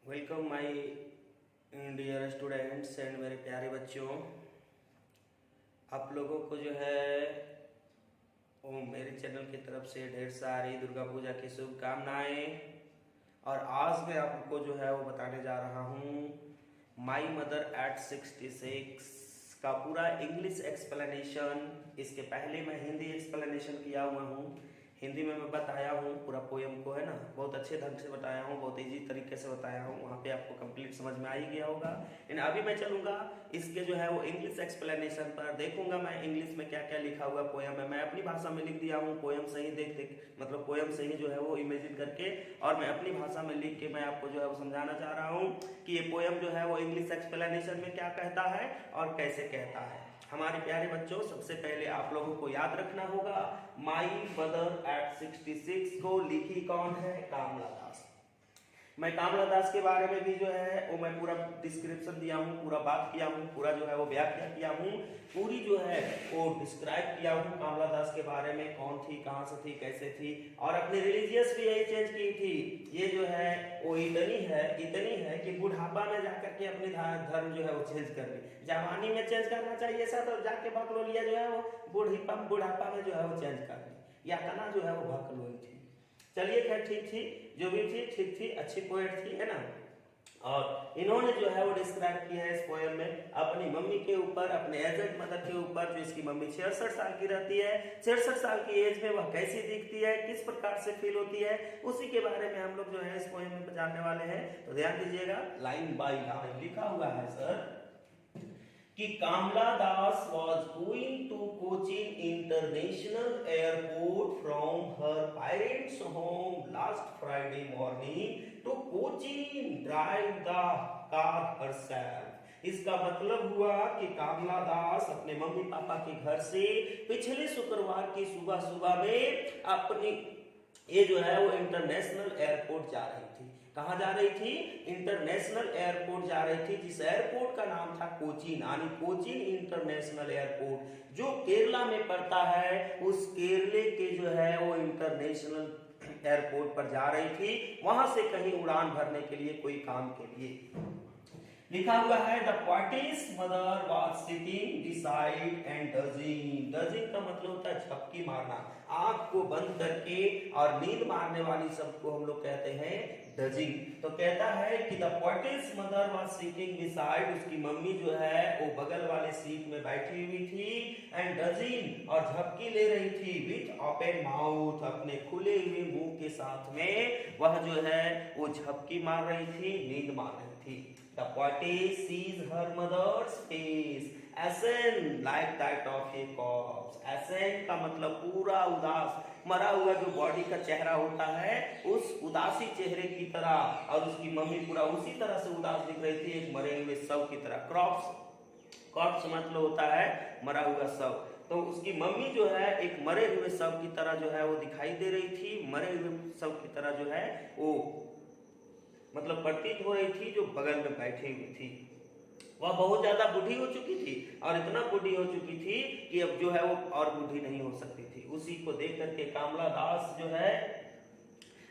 Welcome my dear students and मेरे प्यारे बच्चों। आप लोगों को जो है वो मेरे चैनल की तरफ से ढेर सारी दुर्गा पूजा की शुभकामनाएं। और आज मैं आपको जो है वो बताने जा रहा हूँ माई मदर एट 66 का पूरा इंग्लिश एक्सप्लेनेशन। इसके पहले मैं हिंदी एक्सप्लेनेशन किया हुआ हूँ, हिंदी में मैं बताया हूँ पूरा पोयम को, है ना। बहुत अच्छे ढंग से बताया हूँ, बहुत इजी तरीके से बताया हूँ, वहाँ पे आपको कंप्लीट समझ में आ ही गया होगा। लेकिन अभी मैं चलूँगा इसके जो है वो इंग्लिश एक्सप्लेनेशन पर, देखूंगा मैं इंग्लिश में क्या क्या लिखा हुआ पोयम है। मैं अपनी भाषा में लिख दिया हूँ, पोयम से ही देख देख मतलब पोयम से ही जो है वो इमेजिन करके और मैं अपनी भाषा में लिख के मैं आपको जो है वो समझाना चाह रहा हूँ कि ये पोयम जो है वो इंग्लिश एक्सप्लेनेशन में क्या कहता है और कैसे कहता है। हमारे प्यारे बच्चों, सबसे पहले आप लोगों को याद रखना होगा माई मदर एट 66 को लिखी कौन है? कामला दास। मैं कामला दास के बारे में भी जो है वो मैं पूरा डिस्क्रिप्शन दिया हूँ, पूरा बात किया हूँ, पूरा जो है वो व्याख्या किया हूँ, पूरी जो है वो डिस्क्राइब किया हूँ कामला दास के बारे में, कौन थी, कहाँ से थी, कैसे थी, और अपनी रिलीजियस भी यही चेंज की थी। ये जो है वो इतनी है कि बुढ़ापा में जाकर के अपनी धर्म जो है वो चेंज कर ली। जवानी में चेंज करना चाहिए था तो जाके बकलोलिया जो है वो बुढ़ापा में जो है वो चेंज कर ली, या तना जो है वो बकलोली थी। चलिए खैर ठीक थी, जो भी थी ठीक थी, अच्छी पोएट थी, है ना। और इन्होंने जो है वो डिस्क्राइब किया है इस पोएम में अपनी मम्मी के ऊपर, अपने एजेड मदर के ऊपर, जो इसकी मम्मी 66 साल की रहती है। 66 साल की एज में वह कैसी दिखती है, किस प्रकार से फील होती है, उसी के बारे में हम लोग जो है इस पोएम में जानने वाले हैं। तो ध्यान दीजिएगा, लाइन बाय लाइन लिखा हुआ है सर कि कामला दास was going to Cochin International Airport from her parents' home last Friday morning to Cochin drive the car herself। इसका मतलब हुआ कि कामला दास अपने मम्मी पापा के घर से पिछले शुक्रवार की सुबह सुबह में अपनी ये जो है वो इंटरनेशनल एयरपोर्ट जा रही थी। कहाँ जा रही थी? इंटरनेशनल एयरपोर्ट जा रही थी, जिस एयरपोर्ट का नाम था कोचीन, यानी कोचीन इंटरनेशनल एयरपोर्ट जो केरला में पड़ता है। उस केरले के जो है वो इंटरनेशनल एयरपोर्ट पर जा रही थी, वहां से कहीं उड़ान भरने के लिए, कोई काम के लिए। लिखा हुआ है the poet's mother was sitting beside and dozing. Dozing का मतलब होता है झपकी मारना, आंख को बंद करके, और नींद मारने वाली सबको हम लोग कहते हैं डजिंग। तो कहता है कि the poet's mother was sitting decide, उसकी मम्मी जो है वो बगल वाले सीट में बैठी हुई थी, एंड डजिंग और झपकी ले रही थी, विथ ओपन माउथ अपने खुले हुए मुंह के साथ में वह जो है वो झपकी मार रही थी, नींद मार रही थी। The poetess sees her mother's face ashen like that of a corpse। ashen का मतलब पूरा उदास, मरा हुआ जो बॉडी का चेहरा होता है उस उदासी चेहरे की तरह, और उसकी मम्मी पूरा उसी तरह से उदास दिख रही थी, एक मरे हुए शव की तरह। कॉर्प्स मतलब होता है मरा हुआ शव। तो उसकी मम्मी जो है एक मरे हुए शव की तरह जो है वो दिखाई दे रही थी, मरे हुए शव की तरह जो है वो मतलब प्रतीत हो रही थी, जो बगल में बैठी हुई थी। वह बहुत ज्यादा बूढ़ी हो चुकी थी, और इतना बूढ़ी हो चुकी थी कि अब जो है वो और बूढ़ी नहीं हो सकती थी। उसी को देख करके कामला दास जो है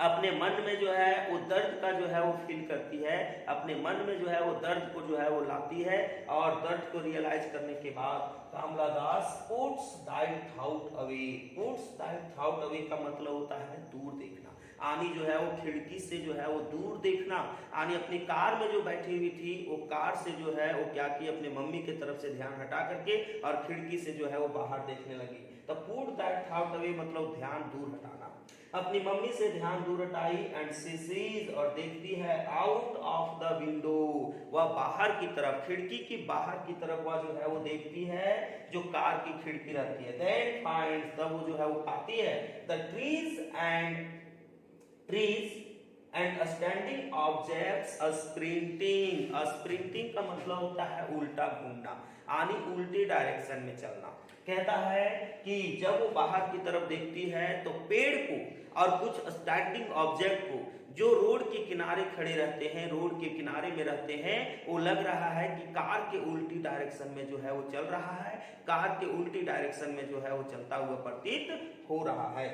अपने मन में जो है वो दर्द का जो है वो फील करती है, अपने मन में जो है वो दर्द को जो है वो लाती है, और दर्द को रियलाइज करने के बाद Kamala Das puts that thought away. Puts that thought away का मतलब होता है दूर देखना। आनी जो है वो खिड़की से जो है वो दूर देखना। आनी अपनी कार में जो बैठी हुई थी, वो कार से जो है वो क्या की अपने मम्मी की तरफ से ध्यान हटा करके और खिड़की से जो है वो बाहर देखने लगी। तो पुट दैट थॉट अवे मतलब ध्यान दूर हटाना। अपनी मम्मी से ध्यान दूर हटाई, एंड शी सीज और देखती है आउट ऑफ द विंडो, वह बाहर की तरफ, खिड़की की बाहर की तरफ वह जो है वो देखती है, जो कार की खिड़की रहती है। देन फाइंड्स, तब वो जो है वो पाती है the trees and standing objects sprinting. Sprinting का मतलब होता है उल्टा घूमना, यानी उल्टी डायरेक्शन में चलना। कहता है कि जब वो बाहर की तरफ देखती है तो पेड़ को और कुछ स्टैंडिंग ऑब्जेक्ट को, जो रोड के किनारे खड़े रहते हैं, रोड के किनारे में रहते हैं, वो लग रहा है कि कार के उल्टी डायरेक्शन में जो है वो चल रहा है, कार के उल्टी डायरेक्शन में जो है वो चलता हुआ प्रतीत हो रहा है।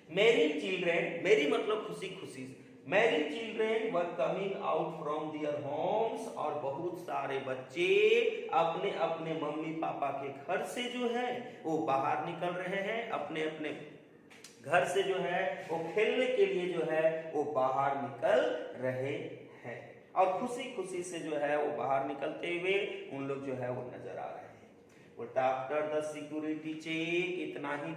मेरी चिल्ड्रेन, मेरी मतलब खुशी खुशी, many children were coming out from their homes, और बहुत सारे बच्चे अपने अपने मम्मी पापा के घर से जो है वो बाहर निकल रहे हैं, अपने अपने घर से जो है वो खेलने के लिए जो है वो बाहर निकल रहे हैं, और खुशी खुशी से जो है वो बाहर निकलते हुए उन लोग जो है वो नजर आ रहे हैं। बोलता आफ्टर द सिक्योरिटी चेक, इतना ही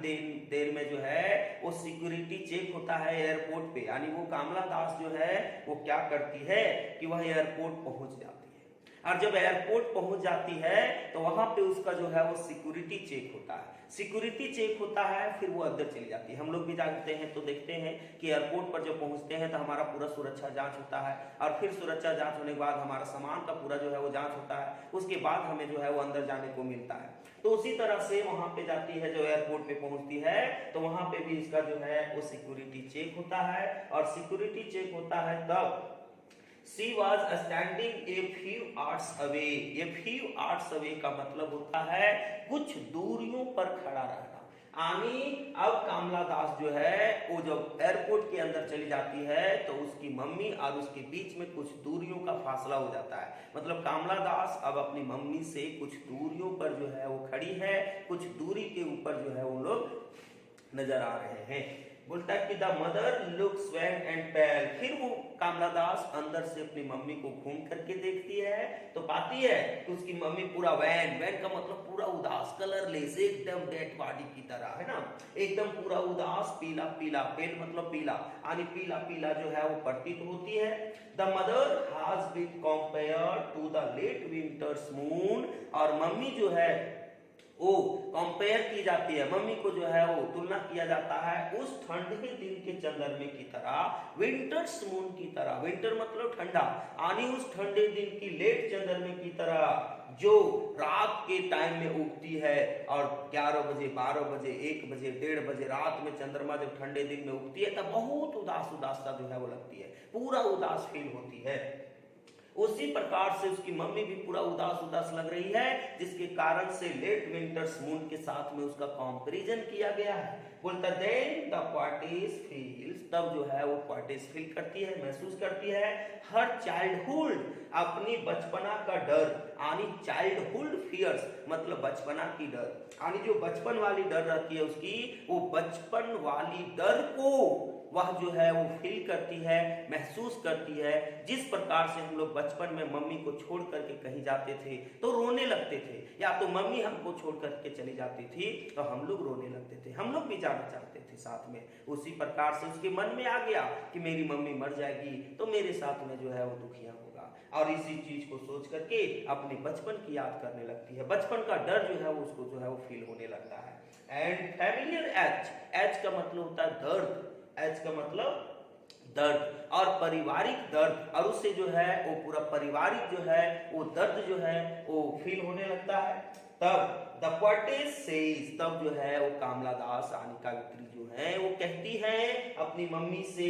देर में जो है वो सिक्योरिटी चेक होता है एयरपोर्ट पे, यानी वो कामला दास जो है वो क्या करती है कि वह एयरपोर्ट पहुंच जाती है, और जब एयरपोर्ट पहुंच जाती है तो वहां पे उसका जो है वो सिक्योरिटी चेक होता है। सिक्योरिटी चेक होता है, फिर वो अंदर चली जाती है। हम लोग भी जानते हैं तो देखते हैं कि एयरपोर्ट पर जब पहुंचते हैं तो हमारा पूरा सुरक्षा जांच होता है, और फिर सुरक्षा जांच होने के बाद हमारा सामान का पूरा जो है वो जांच होता है, उसके बाद हमें जो है वो अंदर जाने को मिलता है। तो उसी तरह से वहां पे जाती है, जो एयरपोर्ट पे पहुंचती है तो वहां पे भी इसका जो है वो सिक्योरिटी चेक होता है, और सिक्योरिटी चेक होता है तब She was standing a few yards away. A few yards away का मतलब होता है कुछ दूरियों पर खड़ा रहना। यानी अब कामला दास जो है वो जब एयरपोर्ट के अंदर चली जाती है तो उसकी मम्मी और उसके बीच में कुछ दूरियों का फासला हो जाता है। मतलब कामला दास अब अपनी मम्मी से कुछ दूरियों पर जो है वो खड़ी है, कुछ दूरी के ऊपर जो है वो लोग नजर आ रहे हैं। बोलता है कि the mother looks swan and pale, फिर वो कामला दास अंदर से अपनी मम्मी को घूम करके देखती है तो पाती है कि उसकी मम्मी पूरा वैन का मतलब पूरा उदास, कलरलेस, एकदम डेड बॉडी की तरह, है ना, एकदम पूरा उदास, पीला पीला, पेल मतलब पीला, यानी पीला पीला जो है वो प्रतीत होती है। The mother has been compared to the late winters moon, और मम्मी जो है वो कंपेयर की जाती है, मम्मी को जो है वो तुलना किया जाता है उस ठंडे दिन के चंद्रमा की तरह, विंटर्स मून की तरह, विंटर मतलब ठंडा, यानी उस ठंडे दिन की लेट चंद्रमा की तरह जो रात के टाइम में उगती है, और 11 बजे, 12 बजे, 1 बजे, 1:30 बजे रात में चंद्रमा जब ठंडे दिन में उगती है तब बहुत उदास उदास सा जो है वो लगती है, पूरा उदास फील होती है। उसी प्रकार से उसकी मम्मी भी पूरा उदास उदास लग रही है, जिसके कारण से लेट विंटर्स मून के साथ में उसका कंपैरिजन किया गया है। बोलता देन द क्वार्टिस फील्स, तब जो है वो क्वार्टिस फील करती है, महसूस करती है हर चाइल्डहुड, अपनी बचपना का डर, यानी चाइल्डहुड फियर्स मतलब बचपना की डर, यानी जो बचपन वाली डर रहती है उसकी, वो बचपन वाली डर को वह जो है वो फील करती है, महसूस करती है। जिस प्रकार से हम लोग बचपन में मम्मी को छोड़ करके कहीं जाते थे तो रोने लगते थे, या तो मम्मी हमको छोड़ करके चली जाती थी तो हम लोग रोने लगते थे, हम लोग भी जाना चाहते थे साथ में। उसी प्रकार से उसके मन में आ गया कि मेरी मम्मी मर जाएगी तो मेरे साथ में जो है वो दुखिया होगा, और इसी चीज को सोच करके अपने बचपन की याद करने लगती है, बचपन का डर जो है वो उसको जो है वो फील होने लगता है। एंड फैमिलियर एज, एज का मतलब होता है दर्द, एज का मतलब दर्द, और पारिवारिक दर्द, और उससे जो है वो पूरा पारिवारिक जो है वो दर्द जो है वो फील होने लगता है। तब द क्वार्टेस सेज, तब जो है वो कामला दास यानी कावित्री जो है वो कहती है अपनी मम्मी से,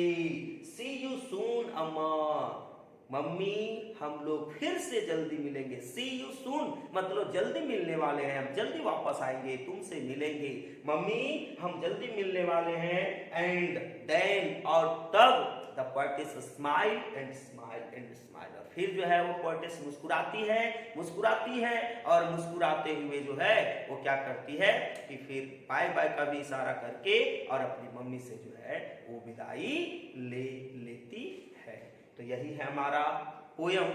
सी यू सून अम्मा, मम्मी हम लोग फिर से जल्दी मिलेंगे। सी यू सून मतलब जल्दी मिलने वाले हैं, हम जल्दी वापस आएंगे, तुमसे मिलेंगे मम्मी, हम जल्दी मिलने वाले हैं। एंड देन, और तब the poetess smile and smile and smile, और फिर जो है वो पोएटेस मुस्कुराती है, मुस्कुराती है, और मुस्कुराते हुए जो है वो क्या करती है कि फिर बाय बाय का भी इशारा करके और अपनी मम्मी से जो है वो विदाई ले लेती है। तो यही है हमारा पोयम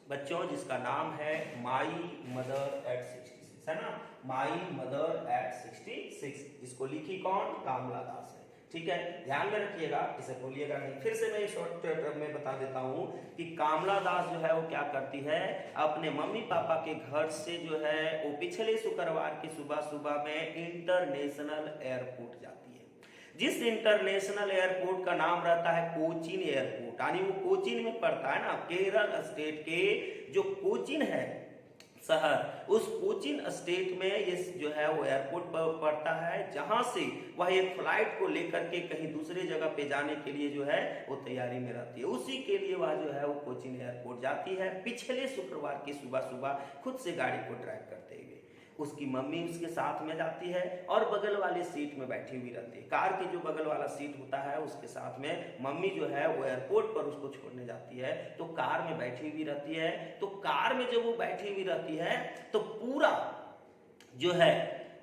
बच्चों, जिसका नाम है माई मदर एट 66, है ना, माई मदर एट 66। इसको लिखी कौन? कामला दास है। ठीक है, ध्यान में रखिएगा, इसे भूलिएगा नहीं। फिर से मैं शॉर्ट में बता देता हूँ कि कामला दास जो है वो क्या करती है, अपने मम्मी पापा के घर से जो है वो पिछले शुक्रवार की सुबह सुबह में इंटरनेशनल एयरपोर्ट जाती है, जिस इंटरनेशनल एयरपोर्ट का नाम रहता है कोचीन एयरपोर्ट, यानी वो कोचीन में पड़ता है ना, केरल स्टेट के जो कोचीन है शहर, उस कोचीन स्टेट में ये जो है वो एयरपोर्ट पर पड़ता है, जहां से वह एक फ्लाइट को लेकर के कहीं दूसरे जगह पे जाने के लिए जो है वो तैयारी में रहती है। उसी के लिए वह जो है वो कोचीन एयरपोर्ट जाती है पिछले शुक्रवार की सुबह सुबह खुद से गाड़ी को ड्राइव करते हुए। उसकी मम्मी उसके साथ में जाती है और बगल वाली सीट में बैठी हुई रहती है। कार की जो बगल वाला सीट होता है उसके साथ में मम्मी जो है वो एयरपोर्ट पर उसको छोड़ने जाती है, तो कार में बैठी हुई रहती है। तो कार में जब वो बैठी हुई रहती है तो पूरा जो है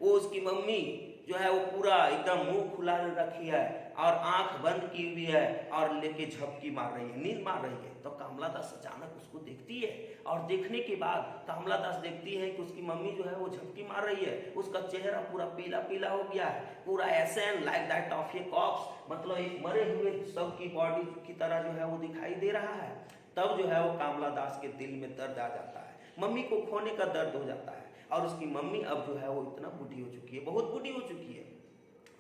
वो उसकी मम्मी जो है वो पूरा एकदम मुंह खुला रखी है और आंख बंद की हुई है और लेके झपकी मार रही है, नींद मार रही है। तो कमला दास अचानक उसको देखती है और देखने के बाद कमला दास देखती है कि उसकी मम्मी जो है वो झपकी मार रही है, उसका चेहरा पूरा पीला पीला हो गया है, पूरा ऐसे like that of a corpse, मतलब एक मरे हुए सब की बॉडी की तरह जो है वो दिखाई दे रहा है। तब जो है वो कमला दास के दिल में दर्द आ जाता है, मम्मी को खोने का दर्द हो जाता है। और उसकी मम्मी अब जो है वो इतना बूढ़ी हो चुकी है, बहुत बूढ़ी हो चुकी है,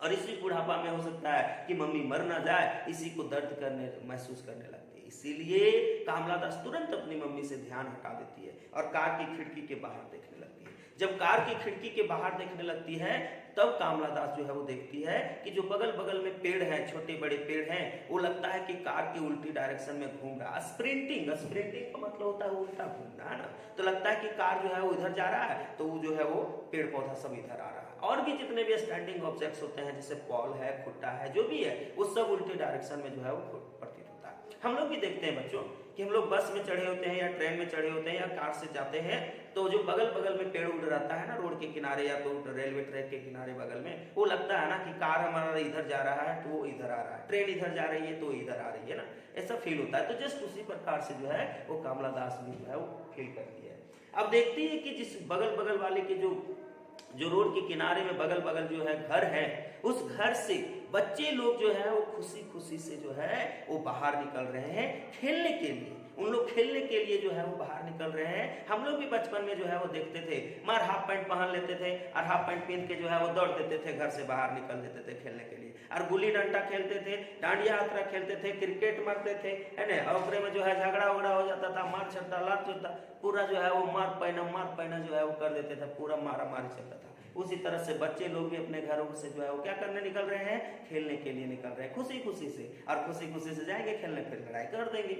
और इसी बुढ़ापा में हो सकता है कि मम्मी मर ना जाए, इसी को दर्द करने महसूस करने लगती है। इसीलिए कमला दास तुरंत अपनी मम्मी से ध्यान हटा देती है और कार की खिड़की के बाहर देखने लगती है। जब कार की खिड़की के बाहर देखने लगती है तब कमला दास जो है वो देखती है कि जो बगल बगल में पेड़ हैं, छोटे बड़े पेड़ हैं, वो लगता है कि कार की उल्टी डायरेक्शन में घूम रहा है। स्प्रिंटिंग का मतलब होता है उल्टा घूमना, है ना। तो लगता है कि कार जो है वो इधर जा रहा है तो वो जो है वो पेड़ पौधा सब इधर आ रहा है। और भी जितने भी स्टैंडिंग ऑब्जेक्ट्स होते हैं जैसे पॉल है, खुट्टा है, जो भी है वो सब उल्टे डायरेक्शन में जो है वो प्रतीत होता है। हम लोग भी देखते हैं बच्चों कि हम लोग बस में चढ़े होते हैं या ट्रेन में चढ़े होते हैं या कार से जाते हैं, तो जो बगल बगल में पेड़ उड़ रहता है ना रोड के किनारे या तो रेलवे ट्रैक के किनारे बगल में, वो लगता है ना कि कार हमारा इधर जा रहा है तो वो इधर आ रहा है, ट्रेन इधर जा रही है तो इधर आ रही है ना, ऐसा फील होता है। तो जस्ट उसी प्रकार से जो है वो कमला दास भी जो है वो फील करती है। अब देखती है कि जिस बगल बगल वाले के जो रोड के किनारे में बगल बगल जो है घर है, उस घर से बच्चे लोग जो है वो खुशी खुशी से जो है वो बाहर निकल रहे हैं खेलने के लिए। उन लोग खेलने के लिए जो है वो बाहर निकल रहे हैं। हम लोग भी बचपन में जो है वो देखते थे, मार हाफ पैंट पहन लेते थे और हाफ पैंट पहन के जो है वो दौड़ देते थे, घर से बाहर निकल देते थे खेलने के लिए, और गुल्ली डंडा खेलते थे, डांडिया यात्रा खेलते थे, क्रिकेट मारते थे, है ना। और में जो है झगड़ा उगड़ा हो जाता था, मार छट्टा लात चुटता, पूरा जो है वो मार पैना जो है वो कर देते थे, पूरा मारा मारी चलता था। उसी तरह से बच्चे लोग भी अपने घरों से जो है वो क्या करने निकल रहे हैं, खेलने के लिए निकल रहे हैं खुशी खुशी से, और खुशी खुशी से जाएंगे खेलने, फिर लड़ाई कर देंगे।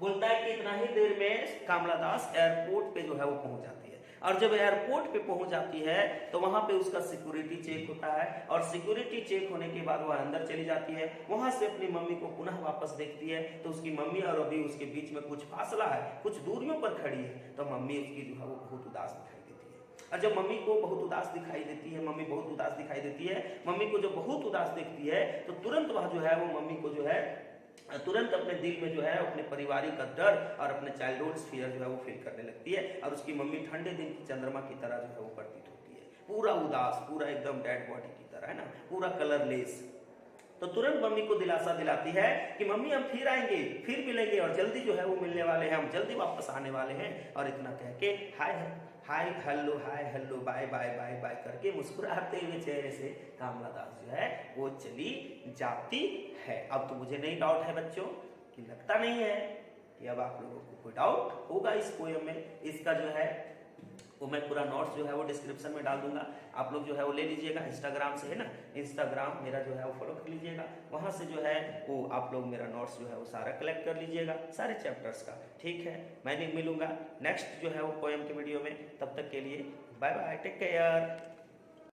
बोलता है कि इतना ही देर में कमला दास एयरपोर्ट पे जो है वो पहुंच जाती है, और जब एयरपोर्ट पे पहुंच जाती है तो वहां पे उसका सिक्योरिटी चेक होता है, और सिक्योरिटी चेक होने के बाद वह अंदर चली जाती है। वहां से अपनी मम्मी को पुनः वापस देखती है तो उसकी मम्मी और अभी उसके बीच में कुछ फासला है, कुछ दूरियों पर खड़ी है। तो मम्मी उसकी जो है वो बहुत उदास दिखाई देती है, और जब मम्मी को बहुत उदास दिखाई देती है, मम्मी बहुत उदास दिखाई देती है, मम्मी को जब बहुत उदास देखती है तो तुरंत वह जो है वो मम्मी को जो है तुरंत अपने दिल में जो है अपने परिवारिक का डर और अपने चाइल्डहुड फियर जो है वो फील करने लगती है, और उसकी मम्मी ठंडे दिन की चंद्रमा की तरह जो है वो प्रतीत होती है, पूरा उदास, पूरा एकदम डेड बॉडी की तरह, है ना, पूरा कलरलेस। तो तुरंत मम्मी को दिलासा दिलाती है कि मम्मी हम फिर आएंगे, फिर मिलेंगे, और जल्दी जो है वो मिलने वाले हैं, हम जल्दी वापस आने वाले हैं। और इतना कह के hi hello bye bye bye bye करके मुस्कुराते हुए चेहरे से कमला दास जो है वो चली जाती है। अब तो मुझे नहीं डाउट है बच्चों कि लगता नहीं है कि अब आप लोगों को कोई डाउट होगा इस पोएम में। इसका जो है वो मैं पूरा नोट्स जो है वो डिस्क्रिप्शन में डाल दूंगा, आप लोग जो है वो ले लीजिएगा, इंस्टाग्राम से, है ना, इंस्टाग्राम मेरा जो है वो फॉलो कर लीजिएगा, वहां से जो है वो आप लोग मेरा नोट्स जो है वो सारा कलेक्ट कर लीजिएगा, सारे चैप्टर्स का। ठीक है, मैं भी मिलूंगा नेक्स्ट जो है वो पोएम के वीडियो में, तब तक के लिए बाय बाय, टेक केयर।